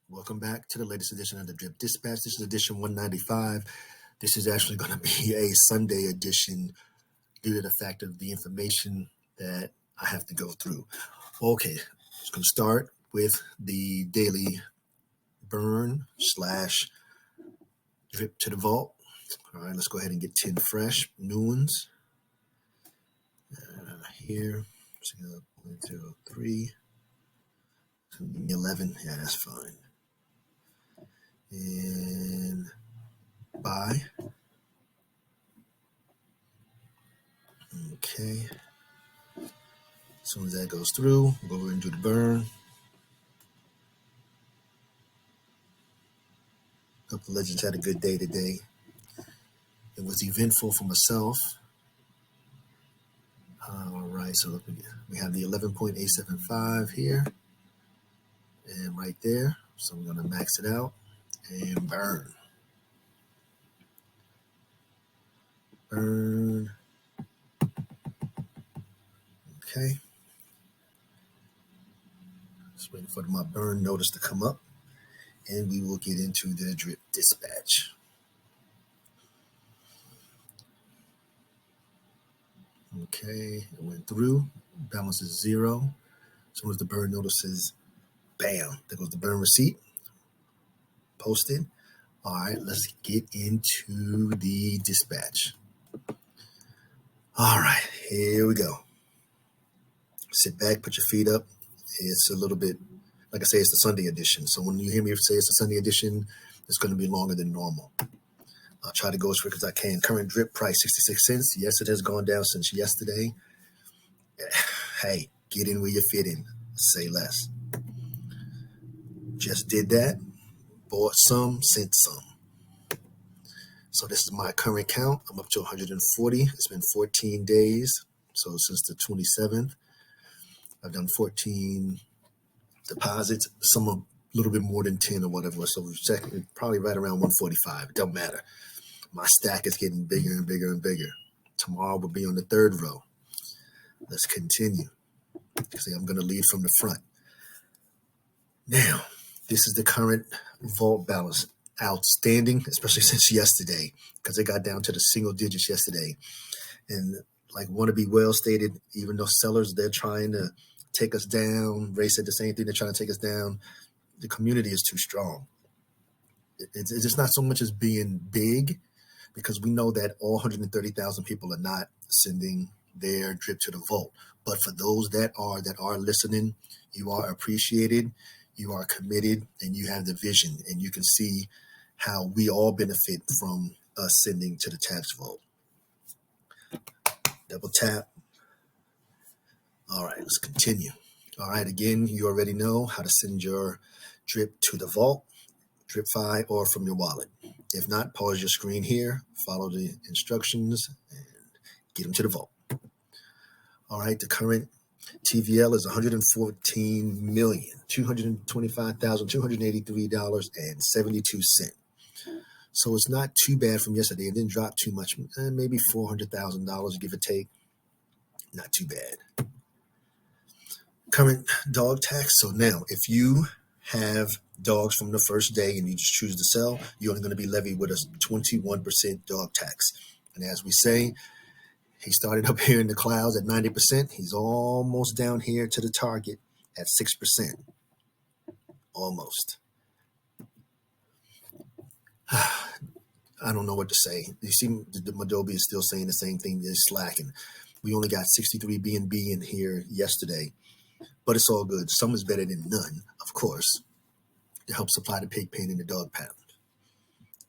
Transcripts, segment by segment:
Welcome back to the latest edition of the Drip Dispatch. This is edition 195. This is actually going to be a Sunday edition due to the fact of the information that I have to go through. Okay, just going to start with the daily burn / drip to the vault. All right, let's go ahead and get 10 fresh new ones. Here, 0.03, 11. Yeah, that's fine. And buy. Okay. As soon as that goes through, we'll go over and do the burn. A couple of legends had a good day today. It was eventful for myself. All right, so we have the 11.875 here and right there. So I'm going to max it out and burn. Burn. Okay. Just waiting for my burn notice to come up, and we will get into the drip dispatch. Okay, it went through. Balance is 0. As soon as the burn notice is, bam, there goes the burn receipt. Posted. All right, let's get into the dispatch. All right, here we go. Sit back, put your feet up. It's a little bit, like I say, it's the Sunday edition. So when you hear me say it's a Sunday edition, it's going to be longer than normal. I'll try to go as quick as I can. Current drip price, 66 cents. Yes, it has gone down since yesterday. Hey, get in where you fit in. Say less. Just did that. Bought some, sent some. So this is my current count. I'm up to 140. It's been 14 days. So since the 27th, I've done 14 deposits. Some a little bit more than 10 or whatever. So we're probably right around 145. It don't matter. My stack is getting bigger and bigger and bigger. Tomorrow will be on the third row. Let's continue. See, I'm going to lead from the front. Now, this is the current vault balance. Outstanding, especially since yesterday, because it got down to the single digits yesterday. And like wannabe well stated, even though sellers, they're trying to take us down. Ray said the same thing. They're trying to take us down. The community is too strong. It's just not so much as being big, because we know that all 130,000 people are not sending their drip to the vault. But for those that are listening, you are appreciated, you are committed, and you have the vision, and you can see how we all benefit from us sending to the tax vault. Double tap. All right, let's continue. All right, again, you already know how to send your drip to the vault, DripFi, or from your wallet. If not, pause your screen here, follow the instructions, and get them to the vault. All right, the current TVL is $114,225,283.72. So it's not too bad from yesterday. It didn't drop too much, maybe $400,000, give or take. Not too bad. Current dog tax. So now, if you have dogs from the first day and you just choose to sell, you're only going to be levied with a 21% dog tax. And as we say, he started up here in the clouds at 90%. He's almost down here to the target at 6%. Almost. I don't know what to say. You see, the Adobe is still saying the same thing. They're slacking. We only got 63 BNB in here yesterday, but it's all good. Some is better than none, of course, to help supply the pig pen and the dog pound.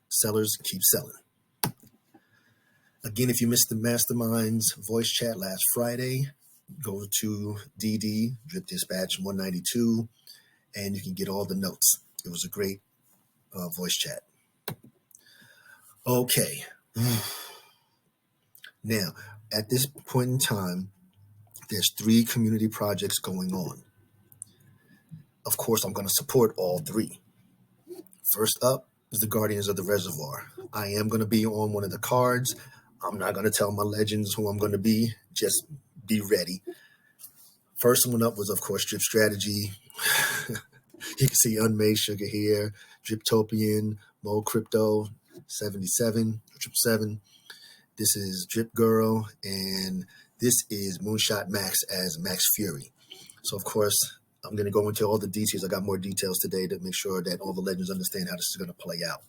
Sellers keep selling. Again, if you missed the Mastermind's voice chat last Friday, go to DD, Drip Dispatch 192, and you can get all the notes. It was a great voice chat. Okay. Now, at this point in time, there's 3 community projects going on. Of course, I'm going to support all 3. First up is the Guardians of the Reservoir. I am going to be on one of the cards. I'm not going to tell my legends who I'm going to be. Just be ready. First one up was, of course, Drip Strategy. You can see Unmade Sugar here, Driptopian, Mo Crypto, 77, 777. This is Drip Girl, and this is Moonshot Max as Max Fury. So, of course, I'm going to go into all the details. I got more details today to make sure that all the legends understand how this is going to play out.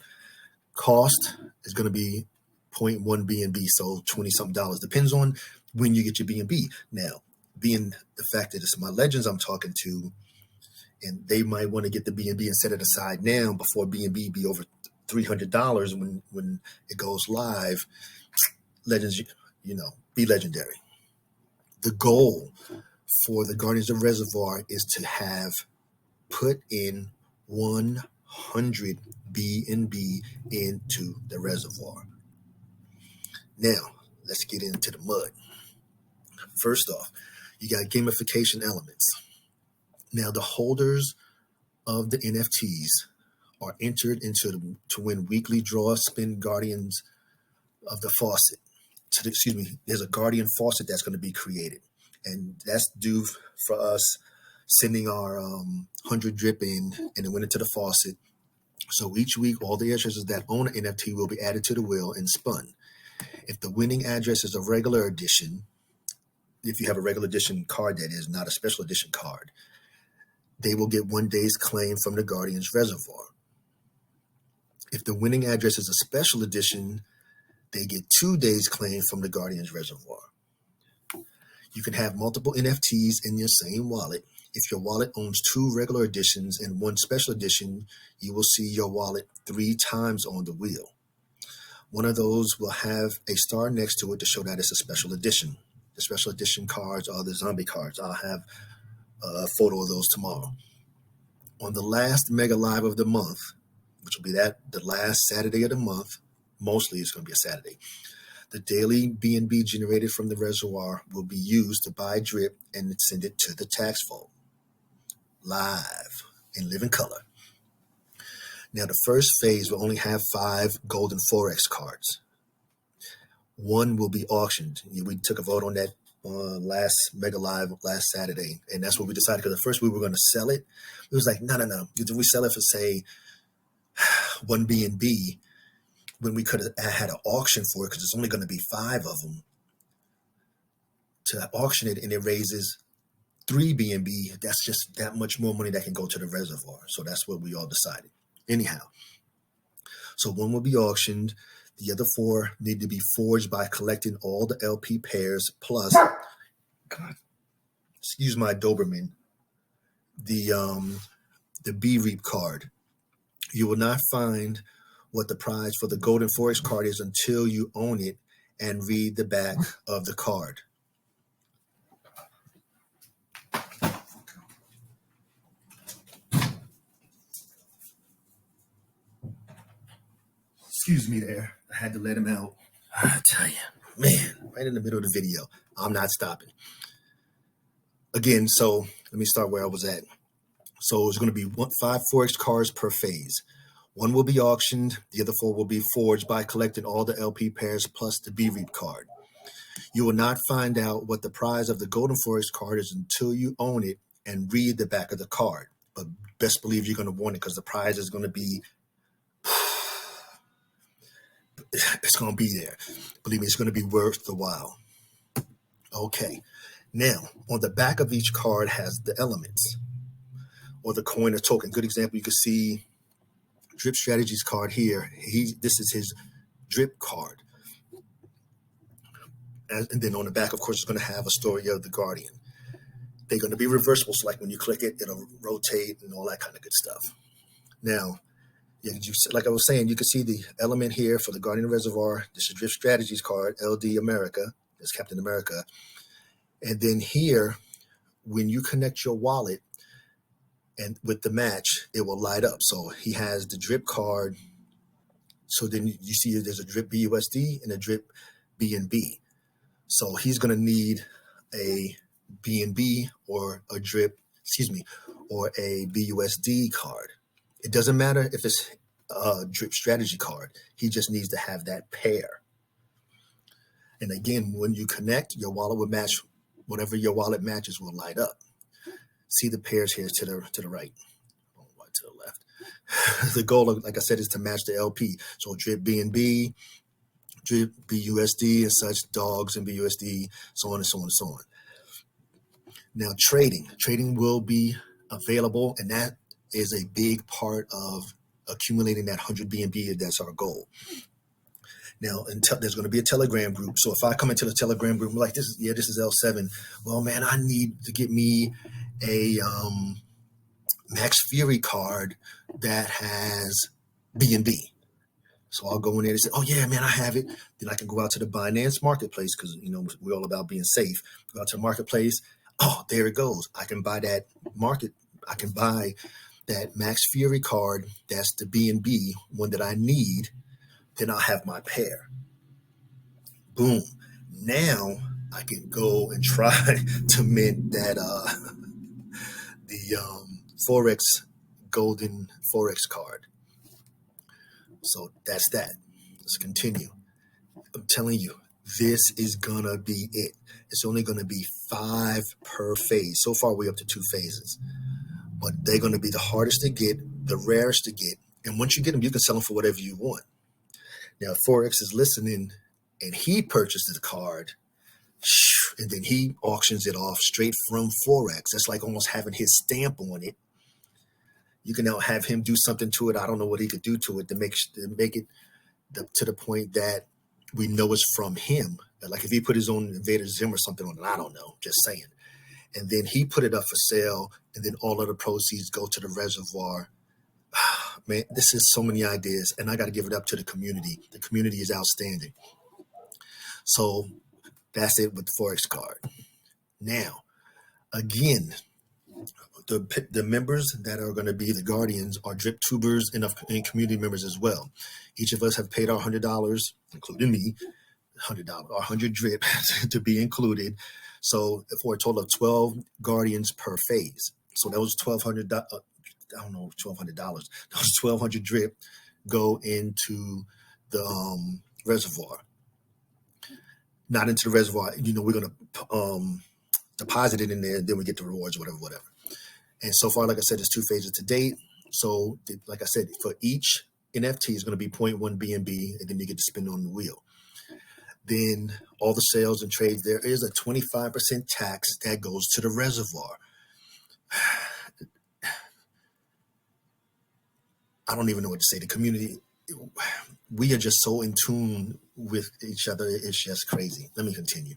Cost is going to be 0.1 BNB, so $20-something. Depends on when you get your BNB. Now, being the fact that it's my legends I'm talking to, and they might want to get the BNB and set it aside now before BNB be over $300 when it goes live. Legends, be legendary. The goal for the Guardians of Reservoir is to have put in 100 BNB into the reservoir. Now, let's get into the mud. First off, you got gamification elements. Now, the holders of the NFTs are entered to win weekly draw spin Guardians of the Faucet. There's a Guardian Faucet that's going to be created. And that's due for us sending our 100 drip in and it went into the faucet. So each week, all the addresses that own an NFT will be added to the wheel and spun. If the winning address is a regular edition, if you have a regular edition card that is not a special edition card, they will get 1 day's claim from the Guardian's Reservoir. If the winning address is a special edition, they get 2 days claim from the Guardian's Reservoir. You can have multiple NFTs in your same wallet. If your wallet owns 2 regular editions and 1 special edition, you will see your wallet 3 times on the wheel. One of those will have a star next to it to show that it's a special edition. The special edition cards are the zombie cards. I'll have a photo of those tomorrow. On the last Mega Live of the month, which will be the last Saturday of the month, mostly it's going to be a Saturday, the daily BNB generated from the reservoir will be used to buy drip and send it to the tax vault. Live in living color. Now, the first phase will only have 5 golden Forex cards. 1 will be auctioned. We took a vote on that last Mega Live last Saturday, and that's what we decided, because at first we were going to sell it. It was like, no. If we sell it for, say, 1 BNB, when we could have had an auction for it, because it's only going to be 5 of them, to auction it and it raises 3 BNB, that's just that much more money that can go to the reservoir. So that's what we all decided. Anyhow, so 1 will be auctioned. The other 4 need to be forged by collecting all the LP pairs plus, excuse my Doberman, the B-Reap card. You will not find what the prize for the Golden Forex card is until you own it and read the back of the card. Excuse me there. I had to let him out. I tell you, man, right in the middle of the video. I'm not stopping. Again, so let me start where I was at. So it's going to be 5 Forex cards per phase. 1 will be auctioned. The other 4 will be forged by collecting all the LP pairs plus the B-Reap card. You will not find out what the prize of the Golden Forex card is until you own it and read the back of the card. But best believe you're going to want it, because the prize is going to be, it's going to be there. Believe me, it's going to be worth the while. Okay. Now, on the back of each card has the elements or the coin or token. Good example, you can see Drip Strategies card here. This is his drip card. And then on the back, of course, it's going to have a story of the Guardian. They're going to be reversible, so like when you click it, it'll rotate and all that kind of good stuff. Now, like I was saying, you can see the element here for the Guardian Reservoir. This is Drip Strategies card, LD America. That's Captain America. And then here, when you connect your wallet and with the match, it will light up. So he has the drip card. So then you see there's a drip BUSD and a drip BNB. So he's going to need a BNB or a drip, or a BUSD card. It doesn't matter if it's a drip strategy card. He just needs to have that pair. And again, when you connect, your wallet will match. Whatever your wallet matches will light up. See the pairs here to the right. The goal, like I said, is to match the LP. So drip BNB, drip BUSD and such, dogs and BUSD, so on and so on and so on. Now trading will be available, and that is a big part of accumulating that 100 BNB. That's our goal. Now, there's going to be a Telegram group. So if I come into the Telegram group, I'm like, this is L7. Well, man, I need to get me a Max Fury card that has BNB. So I'll go in there and say, oh, yeah, man, I have it. Then I can go out to the Binance marketplace because, we're all about being safe. Go out to the marketplace. Oh, there it goes. I can buy that Max Fury card. That's the BNB one that I need. Then I'll have my pair. Boom. Now I can go and try to mint that the Forex golden Forex card. So that's that. Let's continue. I'm telling you, this is gonna be it. It's only gonna be 5 per phase. So far we're up to 2 phases. But they're gonna be the hardest to get, the rarest to get. And once you get them, you can sell them for whatever you want. Now, Forex is listening, and he purchases the card, and then he auctions it off straight from Forex. That's like almost having his stamp on it. You can now have him do something to it. I don't know what he could do to it to make it to the point that we know it's from him. Like if he put his own Invader Zim or something on it, I don't know, just saying. And then he put it up for sale, and then all of the proceeds go to the reservoir. Man, this is so many ideas, and I got to give it up to the community. The community is outstanding. So that's it with the Forex card. Now, again, the members that are going to be the guardians are drip tubers and community members as well. Each of us have paid our $100, including me, $100, 100 drip to be included. So for a total of 12 guardians per phase. So that was $1,200. I don't know, $1,200. Those 1,200 drip go into the reservoir. Not into the reservoir. We're going to deposit it in there, and then we get the rewards, whatever. And so far, like I said, there's 2 phases to date. So, like I said, for each NFT is going to be 0.1 BNB, and then you get to spin on the wheel. Then all the sales and trades, there is a 25% tax that goes to the reservoir. I don't even know what to say. The community, we are just so in tune with each other. It's just crazy. Let me continue.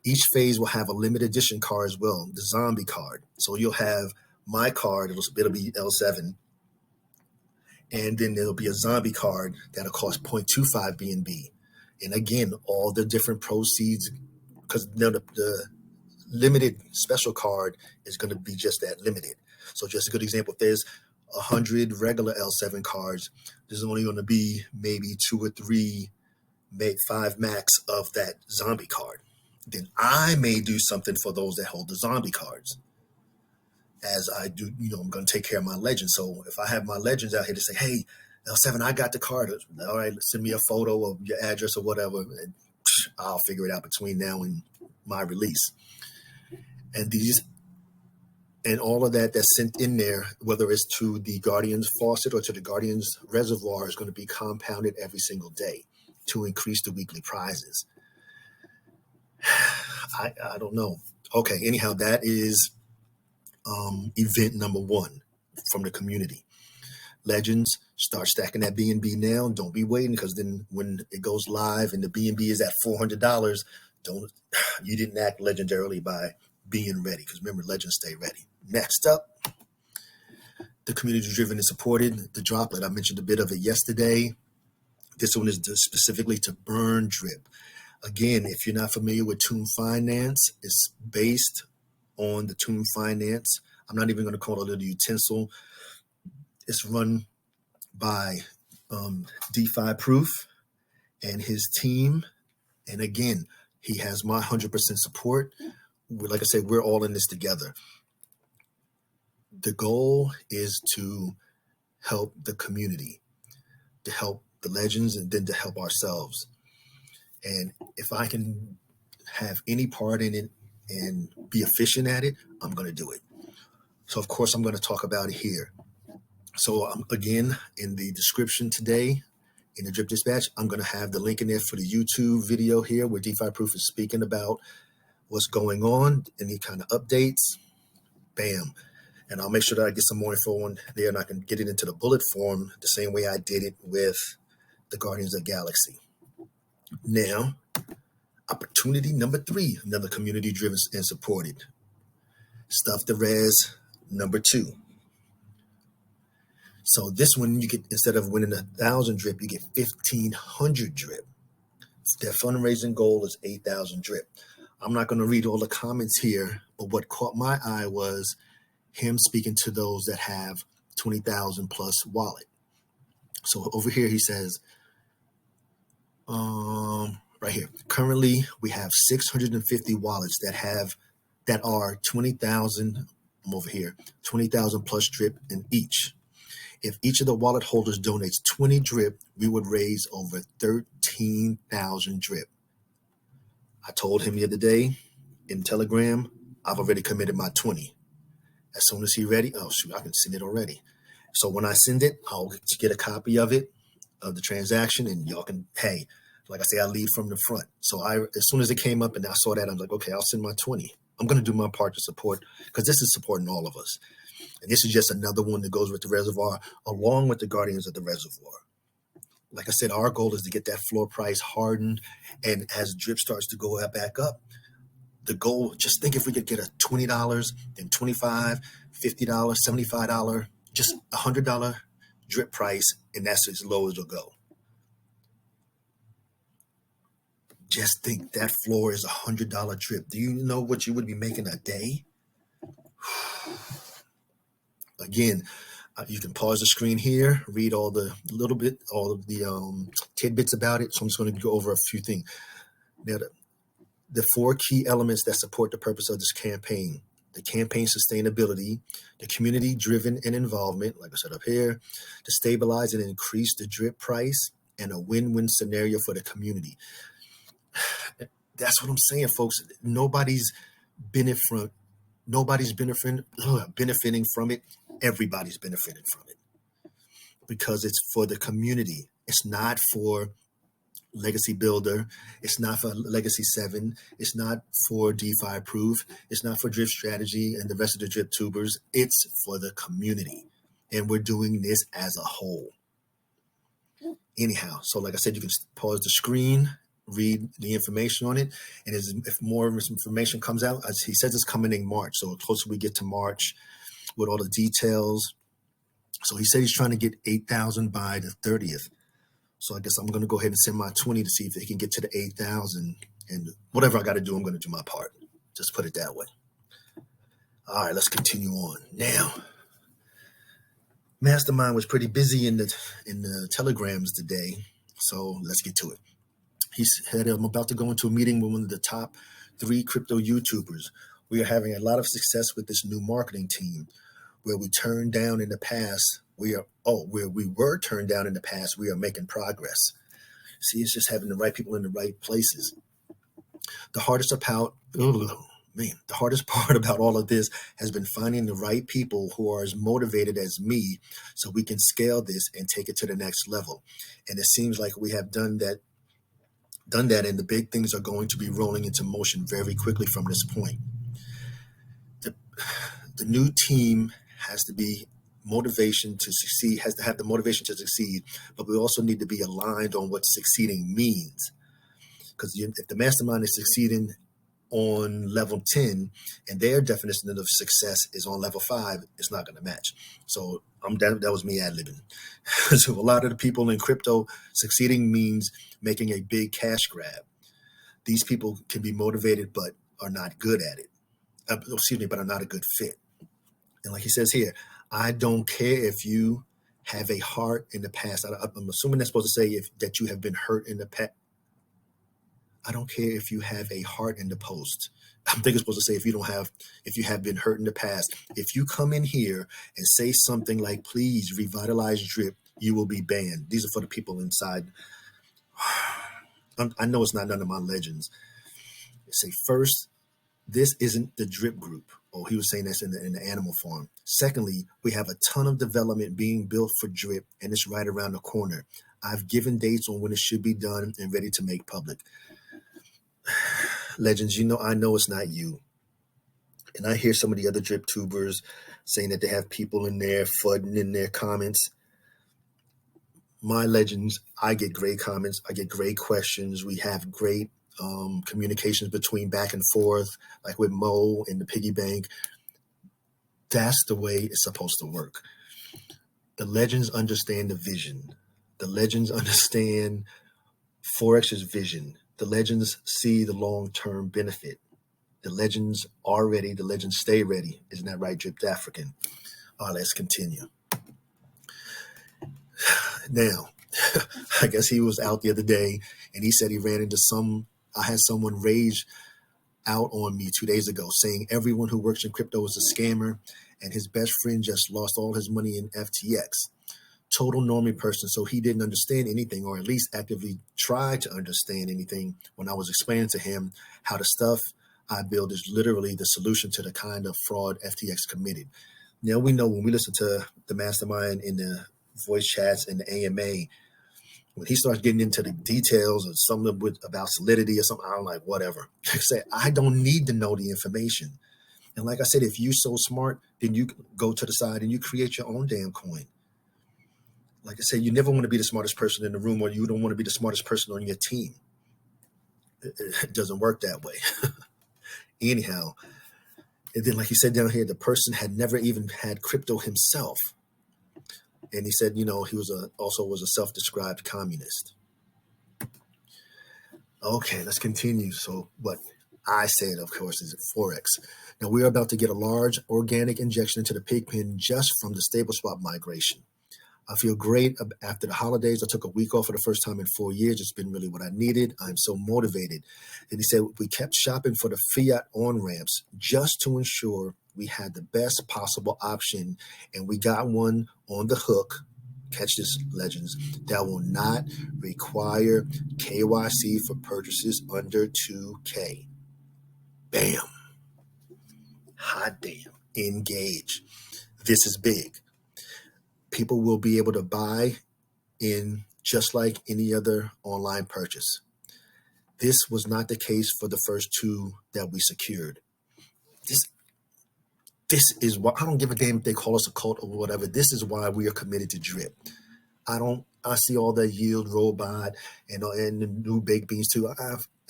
Each phase will have a limited edition card as well, the zombie card. So you'll have my card, it'll be L7. And then there'll be a zombie card that'll cost 0.25 BNB. And again, all the different proceeds, because the limited special card is going to be just that, limited. So just a good example, if there's 100 regular L7 cards, there's only going to be maybe 2 or 3, maybe 5 max of that zombie card. Then I may do something for those that hold the zombie cards. As I do, I'm going to take care of my legends. So if I have my legends out here to say, hey, L7, I got the card. All right, send me a photo of your address or whatever, and I'll figure it out between now and my release. And all of that's sent in there, whether it's to the Guardian's faucet or to the Guardian's reservoir, is going to be compounded every single day to increase the weekly prizes. I don't know. Okay, anyhow, that is event number 1 from the community. Legends, start stacking that BNB now. Don't be waiting, because then when it goes live and the BNB is at $400, you didn't act legendarily by being ready, because remember, legends stay ready. Next up, the community driven and supported. The droplet, I mentioned a bit of it yesterday. This one is specifically to burn drip. Again, if you're not familiar with Tomb Finance, it's based on the Tomb Finance. I'm not even going to call it a utensil. It's run by DeFi Proof and his team. And again, he has my 100% support. Like I said, we're all in this together. The goal is to help the community, to help the legends, and then to help ourselves. And if I can have any part in it and be efficient at it, I'm going to do it. So, of course, I'm going to talk about it here. So again, in the description today, in the Drip Dispatch, I'm going to have the link in there for the YouTube video here where DeFi Proof is speaking about what's going on, any kind of updates. Bam. And I'll make sure that I get some more info on there and I can get it into the bullet form the same way I did it with the Guardians of the Galaxy. Now, opportunity number 3, another community driven and supported. Stuff the res number 2. So this one, you get, instead of winning 1,000 drip, you get 1,500 drip. Their fundraising goal is 8,000 drip. I'm not going to read all the comments here, but what caught my eye was him speaking to those that have 20,000 plus wallet. So over here, he says, right here, currently we have 650 wallets that are 20,000. I'm over here, 20,000 plus drip in each. If each of the wallet holders donates 20 drip, we would raise over 13,000 drip. I told him the other day in Telegram, I've already committed my 20. As soon as he's ready, oh shoot, I can send it already. So when I send it, I'll get a copy of it, of the transaction, and y'all can, hey, like I say, I lead from the front. So as soon as it came up and I saw that, I'm like, okay, I'll send my 20. I'm going to do my part to support, because this is supporting all of us. And this is just another one that goes with the reservoir, along with the Guardians of the Reservoir. Like I said, our goal is to get that floor price hardened. And as drip starts to go back up, the goal, just think if we could get a $20, then $25, $50, $75, just $100 drip price, and that's as low as it'll go. Just think that floor is $100 drip. Do you know what you would be making a day? Again, you can pause the screen here, read all of the tidbits about it. So I'm just going to go over a few things. Now, the 4 key elements that support the purpose of this campaign: the campaign sustainability, the community driven and involvement, like I said up here, to stabilize and increase the drip price, and a win-win scenario for the community. That's what I'm saying, folks. Nobody's benefiting from it. Everybody's benefiting from it because it's for the community. It's not for Legacy Builder. It's not for Legacy 7. It's not for DeFi Proof. It's not for Drip Strategy and the rest of the drip tubers. It's for the community. And we're doing this as a whole. Anyhow, so like I said, you can pause the screen, read the information on it. And if more information comes out, as he says, it's coming in March. So the closer we get to March with all the details. So he said he's trying to get 8,000 by the 30th. So I guess I'm going to go ahead and send my 20 to see if they can get to the 8,000. And whatever I got to do, I'm going to do my part. Just put it that way. All right, let's continue on. Now, Mastermind was pretty busy in the telegrams today. So let's get to it. He said, I'm about to go into a meeting with one of the top 3 crypto YouTubers. We are having a lot of success with this new marketing team. Where we turned down in the past, where we were turned down in the past, we are making progress. See, it's just having the right people in the right places. The hardest part about all of this has been finding the right people who are as motivated as me so we can scale this and take it to the next level. And it seems like we have done that, and the big things are going to be rolling into motion very quickly from this point. The new team has to be motivation to succeed, has to have the motivation to succeed, but we also need to be aligned on what succeeding means. Because if the mastermind is succeeding on level 10 and their definition of success is on level 5, it's not going to match. So that was me ad-libbing. So a lot of the people in crypto, succeeding means making a big cash grab. These people can be motivated but are not good at it. But are not a good fit. And like he says here, I don't care if you have a heart in the past. I'm assuming that's supposed to say that you have been hurt in the past. I don't care if you have a heart in the post. I think it's supposed to say if you have been hurt in the past. If you come in here and say something like, please revitalize drip, you will be banned. These are for the people inside. I know it's not none of my legends. Say first, This isn't the drip group. Oh, he was saying that's in the animal farm. Secondly, we have a ton of development being built for drip, and it's right around the corner. I've given dates on when it should be done and ready to make public. Legends, I know it's not you. And I hear some of the other drip tubers saying that they have people in there fudding in their comments. My legends, I get great comments. I get great questions. We have great communications between back and forth, like with Mo and the piggy bank. That's the way it's supposed to work. The legends understand the vision. The legends understand Forex's vision. The legends see the long-term benefit. The legends are ready. The legends stay ready. Isn't that right, Dripped African? All right, let's continue. Now, I guess he was out the other day and he said he ran into I had someone rage out on me 2 days ago saying everyone who works in crypto is a scammer and his best friend just lost all his money in FTX. Total normie person, so he didn't understand anything, or at least actively try to understand anything when I was explaining to him how the stuff I build is literally the solution to the kind of fraud FTX committed. Now, we know when we listen to the mastermind in the voice chats and the AMA, when he starts getting into the details of something about solidity or something, I'm like, whatever. I don't need to know the information. And like I said, if you're so smart, then you go to the side and you create your own damn coin. Like I said, you never want to be the smartest person in the room, or you don't want to be the smartest person on your team. It doesn't work that way. Anyhow, and then like he said down here, the person had never even had crypto himself. And he said, he also was a self-described communist. Okay, let's continue. So what I said, of course, is Forex. Now we're about to get a large organic injection into the pig pen just from the stable swap migration. I feel great. After the holidays, I took a week off for the first time in 4 years. It's been really what I needed. I'm so motivated. And he said, we kept shopping for the fiat on-ramps just to ensure we had the best possible option. And we got one on the hook. Catch this, legends, that will not require KYC for purchases under 2K. Bam. Hot damn. Engage. This is big. People will be able to buy in just like any other online purchase. This was not the case for the first two that we secured. This is why I don't give a damn if they call us a cult or whatever. This is why we are committed to drip. I see all the yield robot and the new baked beans too.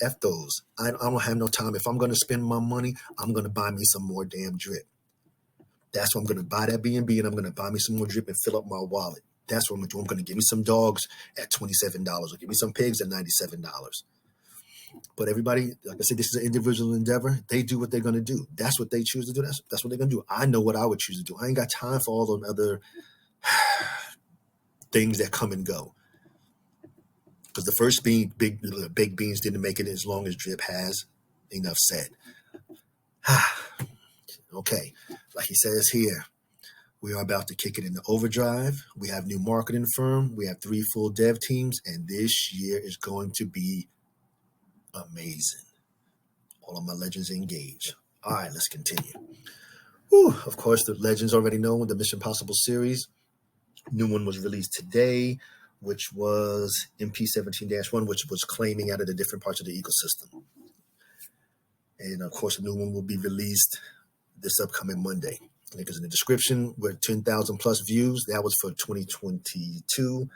F those. I don't have no time. If I'm going to spend my money, I'm going to buy me some more damn drip. That's what I'm going to buy that BNB, and I'm going to buy me some more drip and fill up my wallet. That's what I'm going to do. I'm going to give me some dogs at $27 or give me some pigs at $97. But everybody, like I said, this is an individual endeavor. They do what they're going to do. That's what they choose to do. That's what they're going to do. I know what I would choose to do. I ain't got time for all those other things that come and go. Because the first big baked beans didn't make it as long as drip has. Enough said. Okay, like he says here, we are about to kick it into overdrive. We have new marketing firm. We have 3 full dev teams, and this year is going to be amazing. All of my legends engage. All right, let's continue. Whew, of course, the legends already know the Mission Possible series. New one was released today, which was MP17-1, which was claiming out of the different parts of the ecosystem. And of course, the new one will be released this upcoming Monday. Link is in the description. We're 10,000 plus views. That was for 2022.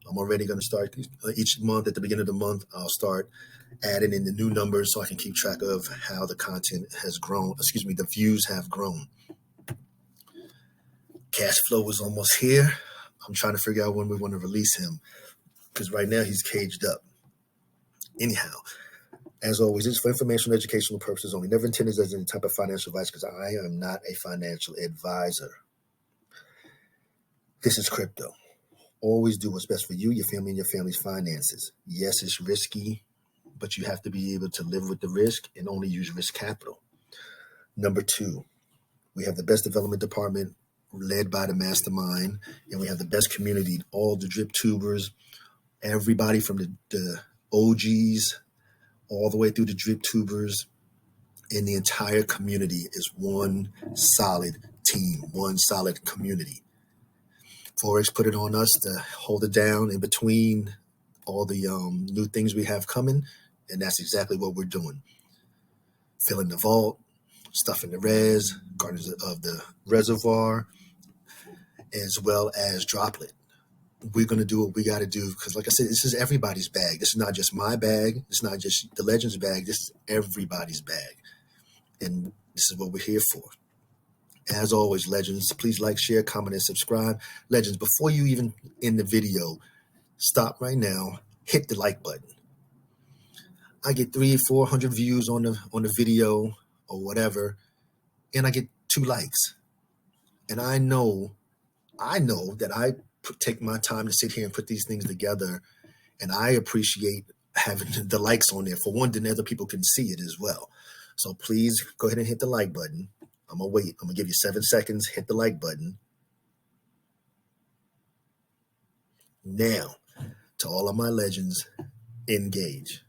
I'm already going to start each month. At the beginning of the month, I'll start adding in the new numbers so I can keep track of how the content has grown. The views have grown. Cash flow is almost here. I'm trying to figure out when we want to release him because right now he's caged up. Anyhow, as always, it's for informational and educational purposes only. Never intended as any type of financial advice because I am not a financial advisor. This is crypto. Always do what's best for you, your family, and your family's finances. Yes, it's risky, but you have to be able to live with the risk and only use risk capital. Number 2, we have the best development department led by the mastermind, and we have the best community, all the drip tubers, everybody from the OGs all the way through the drip tubers. And the entire community is one solid team, one solid community. Forex put it on us to hold it down in between all the new things we have coming, and that's exactly what we're doing. Filling the vault, stuffing the res, Gardens of the Reservoir, as well as Droplet. We're going to do what we got to do because, like I said, this is everybody's bag. This is not just my bag. It's not just the Legends bag. This is everybody's bag. And this is what we're here for. As always, Legends, please like, share, comment, and subscribe. Legends, before you even end the video, stop right now, hit the like button. I get 300-400 views on the video or whatever, and I get 2 likes. And I know that I take my time to sit here and put these things together, and I appreciate having the likes on there. For one, then other people can see it as well. So please go ahead and hit the like button. I'm going to wait. I'm going to give you 7 seconds. Hit the like button. Now, to all of my legends, engage.